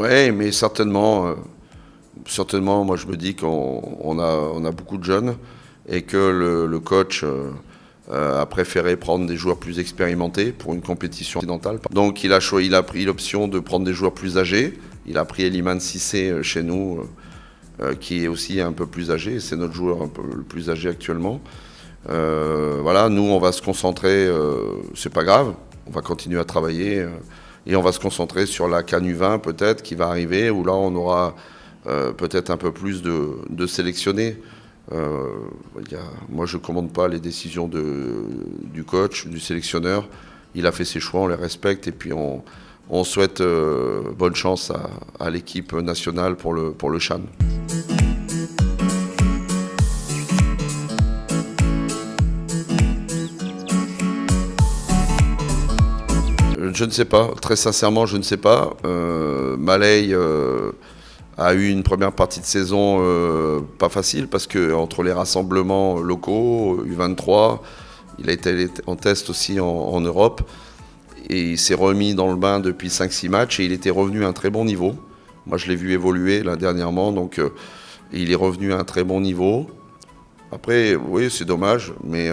Oui, mais certainement, moi je me dis on a beaucoup de jeunes et que le coach a préféré prendre des joueurs plus expérimentés pour une compétition continentale. Donc il a pris l'option de prendre des joueurs plus âgés. Il a pris Eliman Cissé chez nous, qui est aussi un peu plus âgé. C'est notre joueur un peu le plus âgé actuellement. Voilà, nous on va se concentrer, c'est pas grave, on va continuer à travailler et on va se concentrer sur la CAN U20 peut-être qui va arriver, où là on aura peut-être un peu plus de sélectionnés. Moi je ne commande pas les décisions du coach, du sélectionneur. Il a fait ses choix, on les respecte et puis on souhaite bonne chance à l'équipe nationale pour le CHAN. Je ne sais pas, très sincèrement je ne sais pas. Malay a eu une première partie de saison pas facile parce que entre les rassemblements locaux, U23, il a été en test aussi en Europe et il s'est remis dans le bain depuis 5-6 matchs et il était revenu à un très bon niveau. Moi je l'ai vu évoluer là dernièrement, donc il est revenu à un très bon niveau. Après oui c'est dommage, mais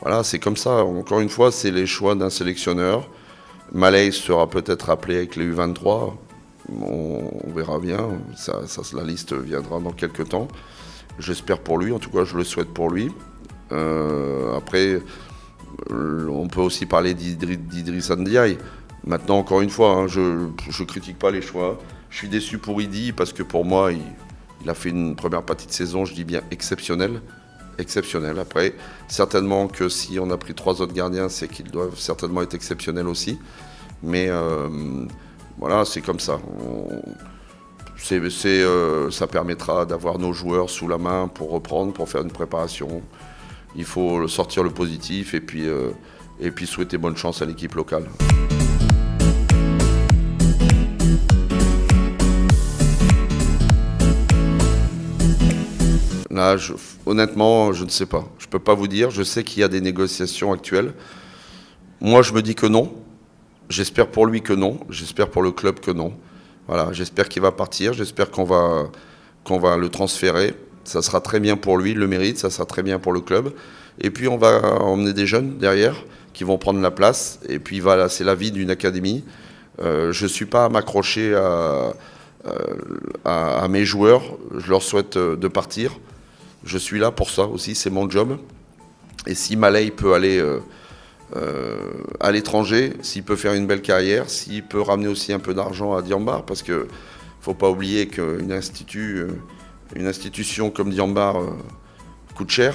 voilà c'est comme ça. Encore une fois c'est les choix d'un sélectionneur. Malay sera peut-être appelé avec les U23. On verra bien, la liste viendra dans quelques temps. J'espère pour lui, en tout cas je le souhaite pour lui. Après, on peut aussi parler d'Idriss Ndiaye. Maintenant, encore une fois, je ne critique pas les choix. Je suis déçu pour Idi parce que pour moi, il a fait une première partie de saison, je dis bien exceptionnelle. Exceptionnelle. Après, certainement que si on a pris 3 autres gardiens, c'est qu'ils doivent certainement être exceptionnels aussi. Mais voilà, c'est comme ça. Ça permettra d'avoir nos joueurs sous la main pour reprendre, pour faire une préparation. Il faut sortir le positif et puis souhaiter bonne chance à l'équipe locale. Là, honnêtement, je ne sais pas. Je ne peux pas vous dire. Je sais qu'il y a des négociations actuelles. Moi, je me dis que non. J'espère pour lui que non. J'espère pour le club que non. Voilà, j'espère qu'il va partir. J'espère qu'on va le transférer. Ça sera très bien pour lui, il le mérite. Ça sera très bien pour le club. Et puis, on va emmener des jeunes derrière qui vont prendre la place. Et puis, voilà, c'est la vie d'une académie. Je ne suis pas à m'accrocher à mes joueurs. Je leur souhaite de partir. Je suis là pour ça aussi, c'est mon job. Et si Malay peut aller à l'étranger, s'il peut faire une belle carrière, s'il peut ramener aussi un peu d'argent à Diambar, parce qu'il ne faut pas oublier qu'une institution comme Diambar coûte cher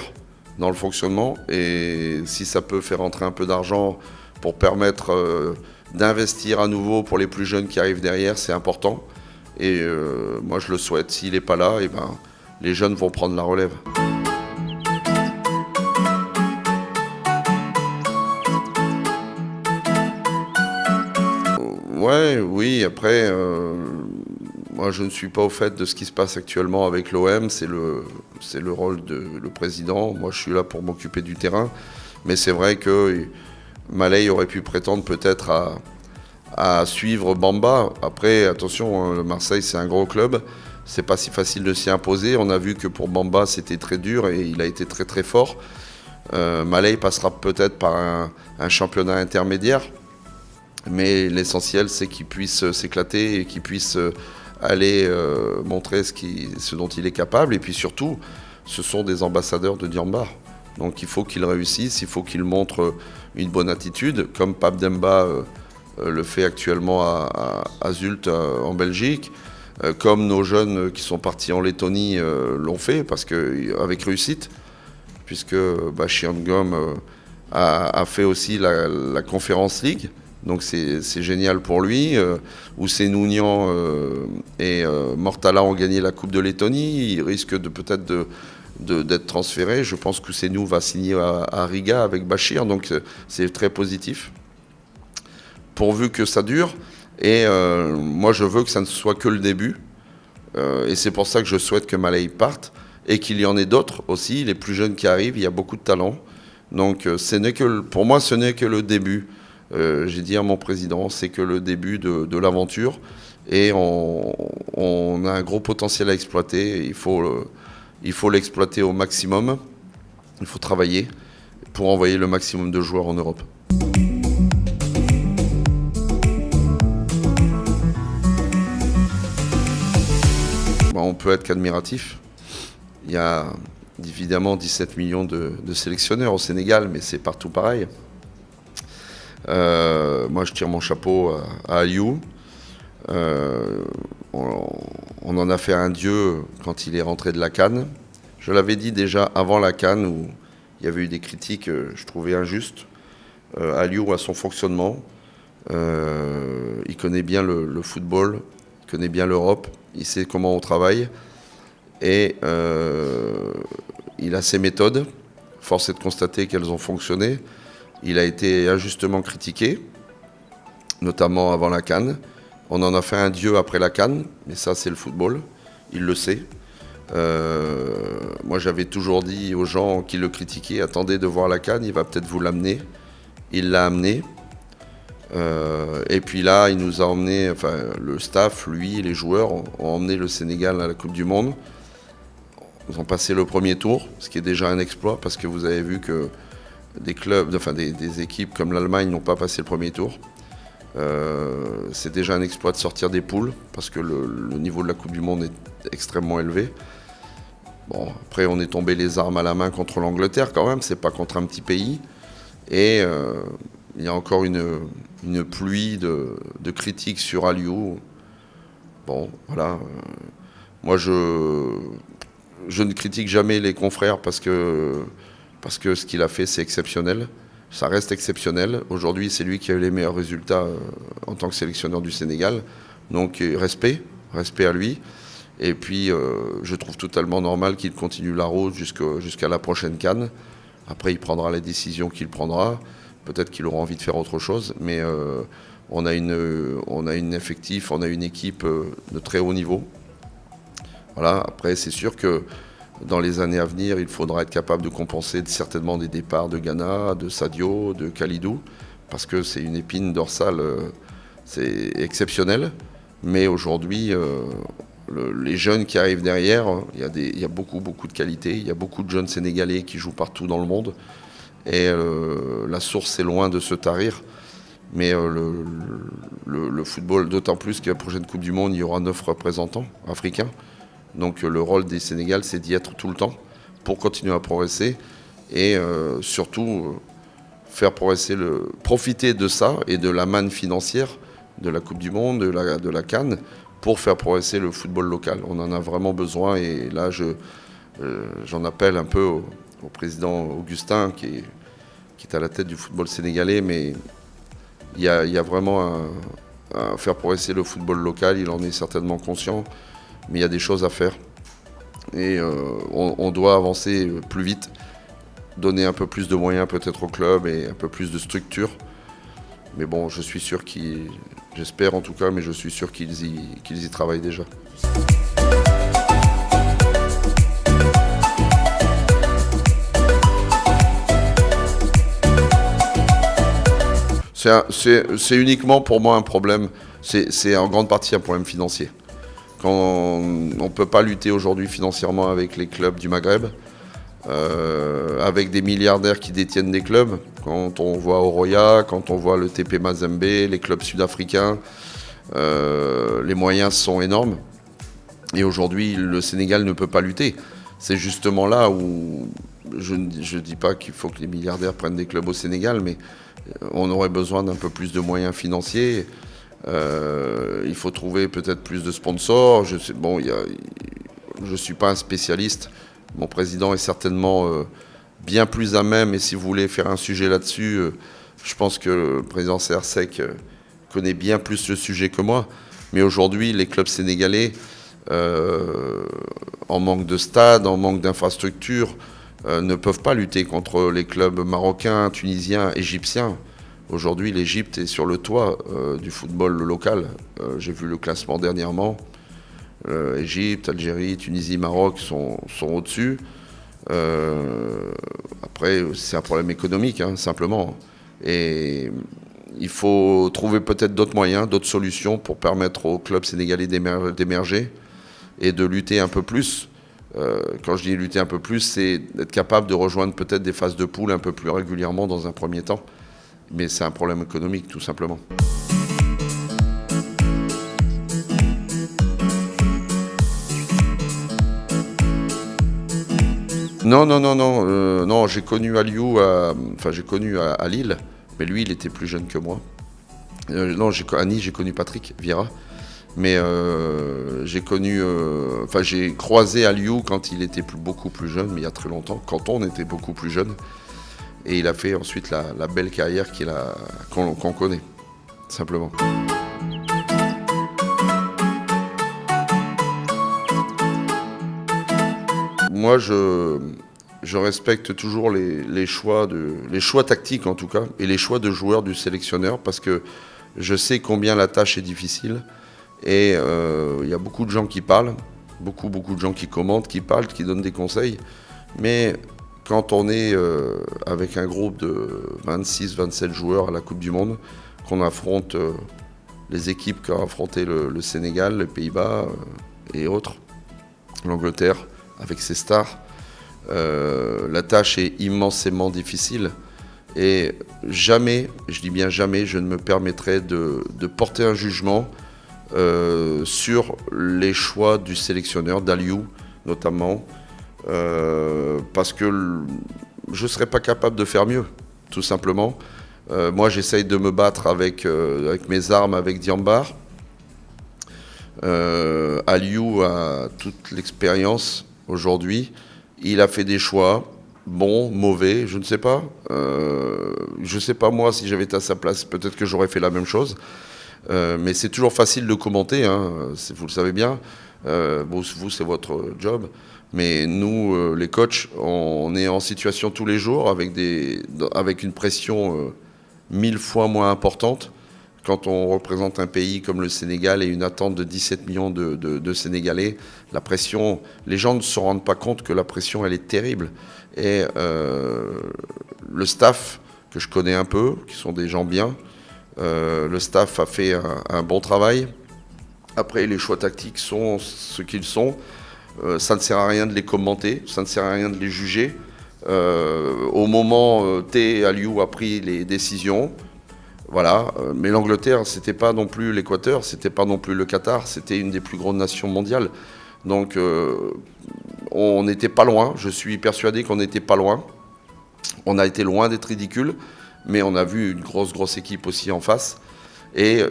dans le fonctionnement. Et si ça peut faire entrer un peu d'argent pour permettre d'investir à nouveau pour les plus jeunes qui arrivent derrière, c'est important. Et moi je le souhaite. S'il n'est pas là, les jeunes vont prendre la relève. Oui, après, moi je ne suis pas au fait de ce qui se passe actuellement avec l'OM, c'est le rôle le président. Moi je suis là pour m'occuper du terrain. Mais c'est vrai que Malay aurait pu prétendre peut-être à suivre Bamba. Après, attention, Marseille c'est un gros club. C'est pas si facile de s'y imposer. On a vu que pour Bamba, c'était très dur et il a été très très fort. Malay passera peut-être par un championnat intermédiaire. Mais l'essentiel, c'est qu'il puisse s'éclater et qu'il puisse aller montrer ce dont il est capable. Et puis surtout, ce sont des ambassadeurs de Diambar. Donc il faut qu'ils réussissent, il faut qu'ils montrent une bonne attitude, comme Pape Demba le fait actuellement à Zult en Belgique. Comme nos jeunes qui sont partis en Lettonie l'ont fait, parce avec réussite, puisque Bachir Ngom a fait aussi la Conference League, donc c'est génial pour lui. Ousseynou Niang et Mortala ont gagné la Coupe de Lettonie, ils risquent peut-être d'être transférés. Je pense qu'Ousseynou va signer à Riga avec Bachir, donc c'est très positif, pourvu que ça dure. Et moi je veux que ça ne soit que le début et c'est pour ça que je souhaite que Malay parte et qu'il y en ait d'autres aussi, les plus jeunes qui arrivent. Il y a beaucoup de talent, donc pour moi ce n'est que le début. J'ai dit à mon président, c'est que le début de l'aventure. et on a un gros potentiel à exploiter. Il faut l'exploiter au maximum. Il faut travailler pour envoyer le maximum de joueurs en Europe. On peut être qu'admiratif. Il y a évidemment 17 millions de sélectionneurs au Sénégal, mais c'est partout pareil. Moi, je tire mon chapeau à Aliou. On en a fait un dieu quand il est rentré de la CAN. Je l'avais dit déjà avant la CAN, où il y avait eu des critiques, je trouvais injustes. Aliou a son fonctionnement. Il connaît bien le football, il connaît bien l'Europe, il sait comment on travaille. Et il a ses méthodes. Force est de constater qu'elles ont fonctionné. Il a été injustement critiqué, notamment avant la CAN. On en a fait un dieu après la CAN, mais ça c'est le football, il le sait. Moi j'avais toujours dit aux gens qui le critiquaient, attendez de voir la CAN, il va peut-être vous l'amener. Il l'a amené. Et puis là, il nous a emmené, enfin le staff, lui, les joueurs ont emmené le Sénégal à la Coupe du Monde. Ils ont passé le premier tour, ce qui est déjà un exploit, parce que vous avez vu que des clubs, enfin des équipes comme l'Allemagne n'ont pas passé le premier tour. C'est déjà un exploit de sortir des poules, parce que le niveau de la Coupe du Monde est extrêmement élevé. Bon, après on est tombé les armes à la main contre l'Angleterre quand même, c'est pas contre un petit pays. Et il y a encore une pluie de critiques sur Aliou. Bon, voilà. Moi je ne critique jamais les confrères parce que ce qu'il a fait, c'est exceptionnel. Ça reste exceptionnel. Aujourd'hui, c'est lui qui a eu les meilleurs résultats en tant que sélectionneur du Sénégal. Donc, respect à lui. Et puis, je trouve totalement normal qu'il continue la route jusqu'à la prochaine CAN. Après, il prendra les décisions qu'il prendra. Peut-être qu'il aura envie de faire autre chose. Mais on a une effectif, on a une équipe de très haut niveau. Voilà. Après, c'est sûr que dans les années à venir, il faudra être capable de compenser certainement des départs de Ghana, de Sadio, de Kalidou, parce que c'est une épine dorsale, c'est exceptionnel. Mais aujourd'hui, les jeunes qui arrivent derrière, il y a beaucoup de qualité. Il y a beaucoup de jeunes Sénégalais qui jouent partout dans le monde. Et la source est loin de se tarir. Mais le football, d'autant plus qu'à la prochaine Coupe du Monde, il y aura 9 représentants africains. Donc le rôle des Sénégal, c'est d'y être tout le temps pour continuer à progresser et surtout faire progresser, profiter de ça et de la manne financière de la Coupe du Monde, de la CAN, pour faire progresser le football local. On en a vraiment besoin et là, j'en appelle un peu au président Augustin qui est à la tête du football sénégalais, mais il y a vraiment à faire progresser le football local, il en est certainement conscient. Mais il y a des choses à faire et on doit avancer plus vite, donner un peu plus de moyens peut-être au club et un peu plus de structure. Mais bon, je suis sûr j'espère en tout cas, mais je suis sûr qu'ils y travaillent déjà. C'est uniquement pour moi un problème, c'est en grande partie un problème financier. Quand on ne peut pas lutter aujourd'hui financièrement avec les clubs du Maghreb, avec des milliardaires qui détiennent des clubs, quand on voit Oroya, quand on voit le TP Mazembe, les clubs sud-africains, les moyens sont énormes. Et aujourd'hui, le Sénégal ne peut pas lutter. C'est justement là où je ne dis pas qu'il faut que les milliardaires prennent des clubs au Sénégal, mais on aurait besoin d'un peu plus de moyens financiers. Il faut trouver peut-être plus de sponsors. Je ne suis pas un spécialiste. Mon président est certainement bien plus à même. Et si vous voulez faire un sujet là-dessus, je pense que le président CR-Sec connaît bien plus le sujet que moi. Mais aujourd'hui, les clubs sénégalais, en manque de stade, en manque d'infrastructures, ne peuvent pas lutter contre les clubs marocains, tunisiens, égyptiens. Aujourd'hui, l'Égypte est sur le toit du football local. J'ai vu le classement dernièrement. Égypte, Algérie, Tunisie, Maroc sont au-dessus. Après, c'est un problème économique, hein, simplement. Et il faut trouver peut-être d'autres moyens, d'autres solutions pour permettre au club sénégalais d'émerger et de lutter un peu plus. Quand je dis lutter un peu plus, c'est être capable de rejoindre peut-être des phases de poule un peu plus régulièrement dans un premier temps. Mais c'est un problème économique, tout simplement. Non, non, non, non, non, j'ai connu Aliou, enfin j'ai connu à Lille, mais lui il était plus jeune que moi. Non, à Nice j'ai connu Patrick Vieira, mais j'ai connu, enfin j'ai croisé Aliou quand il était beaucoup plus jeune, mais il y a très longtemps, quand on était beaucoup plus jeune, et il a fait ensuite la belle carrière qu'on connaît, simplement. Moi, je respecte toujours les choix tactiques en tout cas, et les choix de joueurs du sélectionneur, parce que je sais combien la tâche est difficile. Et il y a beaucoup de gens qui parlent, beaucoup de gens qui commentent, qui parlent, qui donnent des conseils. Mais quand on est avec un groupe de 26-27 joueurs à la Coupe du Monde, qu'on affronte les équipes qu'a affronté le Sénégal, les Pays-Bas et autres, l'Angleterre, avec ses stars, la tâche est immensément difficile. Et jamais, je dis bien jamais, je ne me permettrai de porter un jugement sur les choix du sélectionneur, d'Aliou notamment, parce que je ne serais pas capable de faire mieux, tout simplement. Moi, j'essaye de me battre avec mes armes, avec Diambar. Aliou a toute l'expérience aujourd'hui. Il a fait des choix, bons, mauvais, je ne sais pas. Je ne sais pas moi, si j'avais été à sa place, peut-être que j'aurais fait la même chose. Mais c'est toujours facile de commenter, hein, vous le savez bien. Vous, c'est votre job. Mais nous, les coachs, on est en situation tous les jours avec une pression 1000 fois moins importante. Quand on représente un pays comme le Sénégal et une attente de 17 millions de Sénégalais, la pression, les gens ne se rendent pas compte que la pression, elle est terrible. Et le staff, que je connais un peu, qui sont des gens bien, le staff a fait un bon travail. Après, les choix tactiques sont ce qu'ils sont. Ça ne sert à rien de les commenter, ça ne sert à rien de les juger. Au moment T, Aliou a pris les décisions. Voilà, mais l'Angleterre, c'était pas non plus l'Équateur, c'était pas non plus le Qatar, c'était une des plus grandes nations mondiales. Donc on n'était pas loin, je suis persuadé qu'on n'était pas loin. On a été loin d'être ridicule, mais on a vu une grosse équipe aussi en face. Et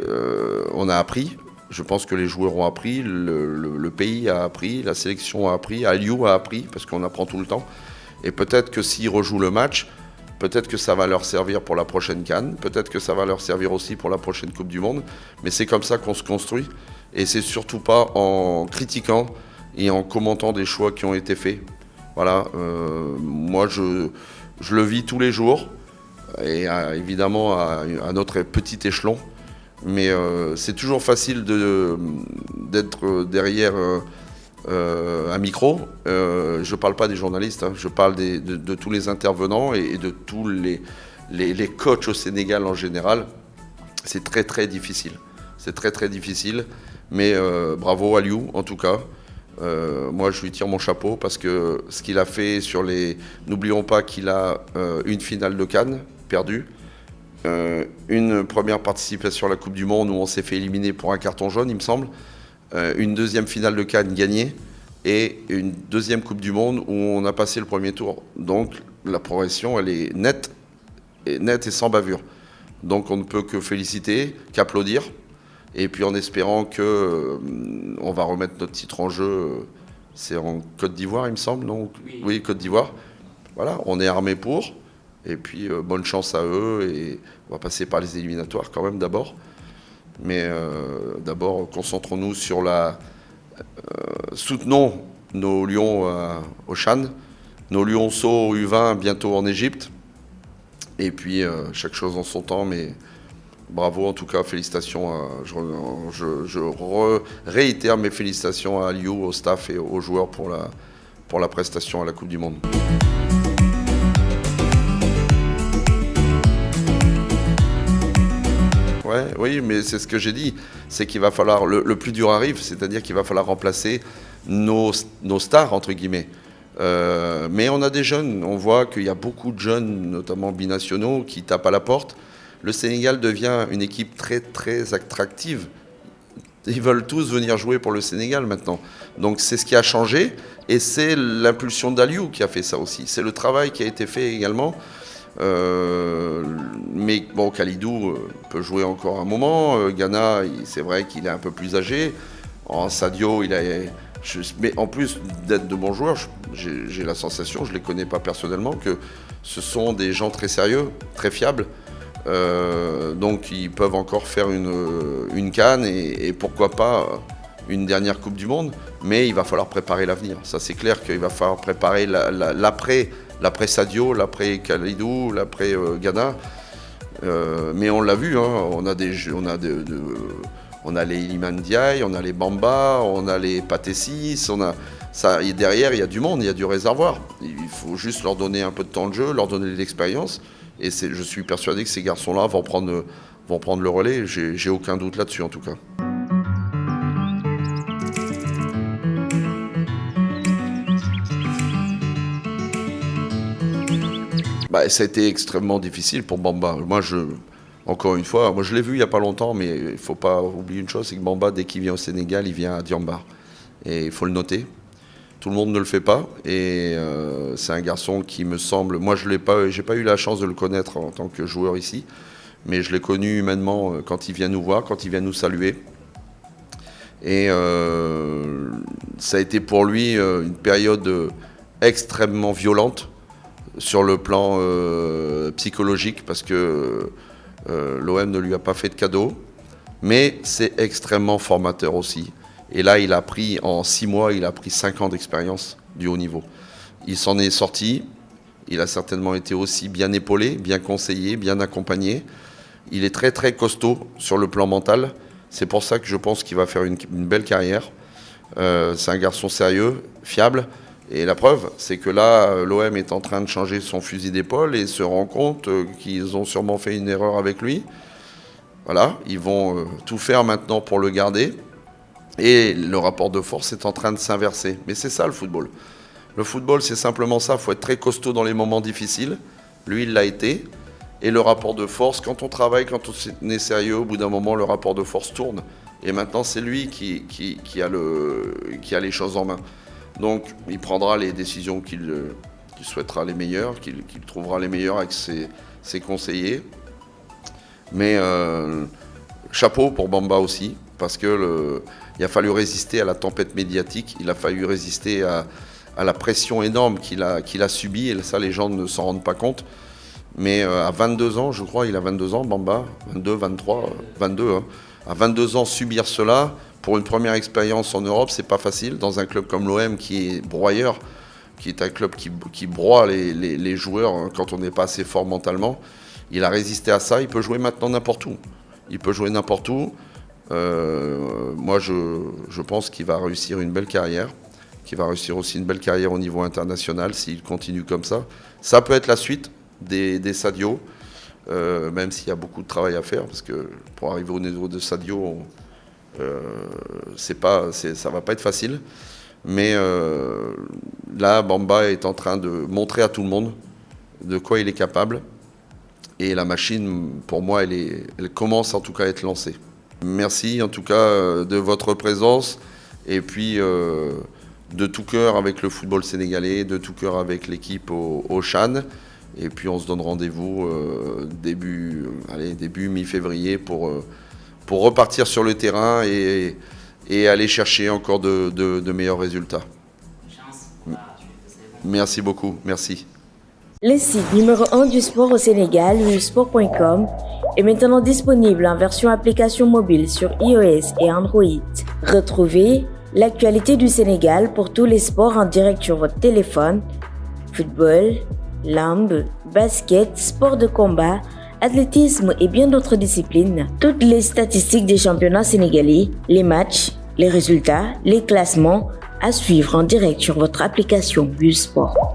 on a appris, je pense que les joueurs ont appris, le pays a appris, la sélection a appris, Aliou a appris, parce qu'on apprend tout le temps. Et peut-être que s'ils rejouent le match, peut-être que ça va leur servir pour la prochaine CAN, peut-être que ça va leur servir aussi pour la prochaine Coupe du Monde, mais c'est comme ça qu'on se construit, et c'est surtout pas en critiquant et en commentant des choix qui ont été faits. Voilà, moi je le vis tous les jours, et évidemment à notre petit échelon, mais c'est toujours facile d'être derrière un micro. Je ne parle pas des journalistes, hein, je parle de tous les intervenants et de tous les coachs au Sénégal en général. C'est très difficile. C'est très difficile. Mais bravo Aliou, en tout cas. Moi, je lui tire mon chapeau parce que ce qu'il a fait sur les... N'oublions pas qu'il a une finale de CAN perdue. Une première participation à la Coupe du Monde où on s'est fait éliminer pour un carton jaune, il me semble. Une deuxième finale de CAN gagnée et une deuxième Coupe du Monde où on a passé le premier tour. Donc la progression, elle est nette et sans bavure. Donc on ne peut que féliciter, qu'applaudir. Et puis en espérant que on va remettre notre titre en jeu. C'est en Côte d'Ivoire, il me semble, non? Oui, Côte d'Ivoire. Voilà, on est armé pour. Et puis bonne chance à eux. Et on va passer par les éliminatoires quand même d'abord. Mais d'abord, concentrons-nous sur soutenons nos lions au Chan, nos lionceaux au U20 bientôt en Égypte. Et puis, chaque chose en son temps, mais bravo en tout cas, félicitations. Je réitère mes félicitations à Aliou, au staff et aux joueurs pour la prestation à la Coupe du Monde. vrai. Oui, mais c'est ce que j'ai dit. C'est qu'il va falloir, le plus dur arrive, c'est-à-dire qu'il va falloir remplacer nos stars, entre guillemets. Mais on a des jeunes, on voit qu'il y a beaucoup de jeunes, notamment binationaux, qui tapent à la porte. Le Sénégal devient une équipe très très attractive. Ils veulent tous venir jouer pour le Sénégal maintenant. Donc c'est ce qui a changé et c'est l'impulsion d'Aliou qui a fait ça aussi. C'est le travail qui a été fait également. Mais bon, Kalidou peut jouer encore un moment. Ghana, c'est vrai qu'il est un peu plus âgé. En Sadio, mais en plus d'être de bons joueurs, j'ai la sensation, je ne les connais pas personnellement, que ce sont des gens très sérieux, très fiables. Donc ils peuvent encore faire une CAN et pourquoi pas une dernière Coupe du Monde, mais il va falloir préparer l'avenir. Ça c'est clair qu'il va falloir préparer l'après Sadio, l'après Kalidou, l'après Ghana. Mais on l'a vu, hein, on a les Iliman Ndiaye, on a les Bamba, on a les Patessis, et derrière il y a du monde, il y a du réservoir. Il faut juste leur donner un peu de temps de jeu, leur donner de l'expérience. Et je suis persuadé que ces garçons-là vont prendre le relais. J'ai aucun doute là-dessus, en tout cas. Ça a été extrêmement difficile pour Bamba. Encore une fois, moi je l'ai vu il n'y a pas longtemps, mais il ne faut pas oublier une chose, c'est que Bamba, dès qu'il vient au Sénégal, il vient à Diambar. Et il faut le noter. Tout le monde ne le fait pas et c'est un garçon qui me semble... Moi, j'ai pas eu la chance de le connaître en tant que joueur ici, mais je l'ai connu humainement quand il vient nous voir, quand il vient nous saluer. Et ça a été pour lui une période extrêmement violente sur le plan psychologique parce que l'OM ne lui a pas fait de cadeau, mais c'est extrêmement formateur aussi. Et là, en 6 mois, il a pris 5 ans d'expérience du haut niveau. Il s'en est sorti. Il a certainement été aussi bien épaulé, bien conseillé, bien accompagné. Il est très, très costaud sur le plan mental. C'est pour ça que je pense qu'il va faire une belle carrière. C'est un garçon sérieux, fiable. Et la preuve, c'est que là, l'OM est en train de changer son fusil d'épaule et se rend compte qu'ils ont sûrement fait une erreur avec lui. Voilà, ils vont tout faire maintenant pour le garder. Et le rapport de force est en train de s'inverser. Mais c'est ça le football. Le football, c'est simplement ça. Il faut être très costaud dans les moments difficiles. Lui, il l'a été. Et le rapport de force, quand on travaille, quand on est sérieux, au bout d'un moment, le rapport de force tourne. Et maintenant, c'est lui qui a les choses en main. Donc, il prendra les décisions qu'il souhaitera les meilleures, qu'il trouvera les meilleures avec ses conseillers. Mais chapeau pour Bamba aussi, parce que il a fallu résister à la tempête médiatique, il a fallu résister à la pression énorme qu'il a subie, et ça les gens ne s'en rendent pas compte. Mais à 22 ans, je crois, il a 22 ans, Bamba, 22, 23, 22, hein. À 22 ans, subir cela, pour une première expérience en Europe, c'est pas facile, dans un club comme l'OM qui est broyeur, qui est un club qui broie les joueurs hein, quand on n'est pas assez fort mentalement. Il a résisté à ça, il peut jouer maintenant n'importe où. Il peut jouer n'importe où. Moi, je pense qu'il va réussir une belle carrière, qu'il va réussir aussi une belle carrière au niveau international s'il continue comme ça. Ça peut être la suite des Sadio, même s'il y a beaucoup de travail à faire, parce que pour arriver au niveau de Sadio, ça va pas être facile. Mais là, Bamba est en train de montrer à tout le monde de quoi il est capable. Et la machine, pour moi, elle commence en tout cas à être lancée. Merci en tout cas de votre présence et puis de tout cœur avec le football sénégalais, de tout cœur avec l'équipe au CHAN. Et puis on se donne rendez-vous début mi-février pour repartir sur le terrain et aller chercher encore de meilleurs résultats. Merci beaucoup, merci. Le site numéro 1 du sport au Sénégal, wivsport.com, est maintenant disponible en version application mobile sur iOS et Android. Retrouvez l'actualité du Sénégal pour tous les sports en direct sur votre téléphone. Football, lambe, basket, sport de combat, athlétisme et bien d'autres disciplines. Toutes les statistiques des championnats sénégalais, les matchs, les résultats, les classements à suivre en direct sur votre application wivsport.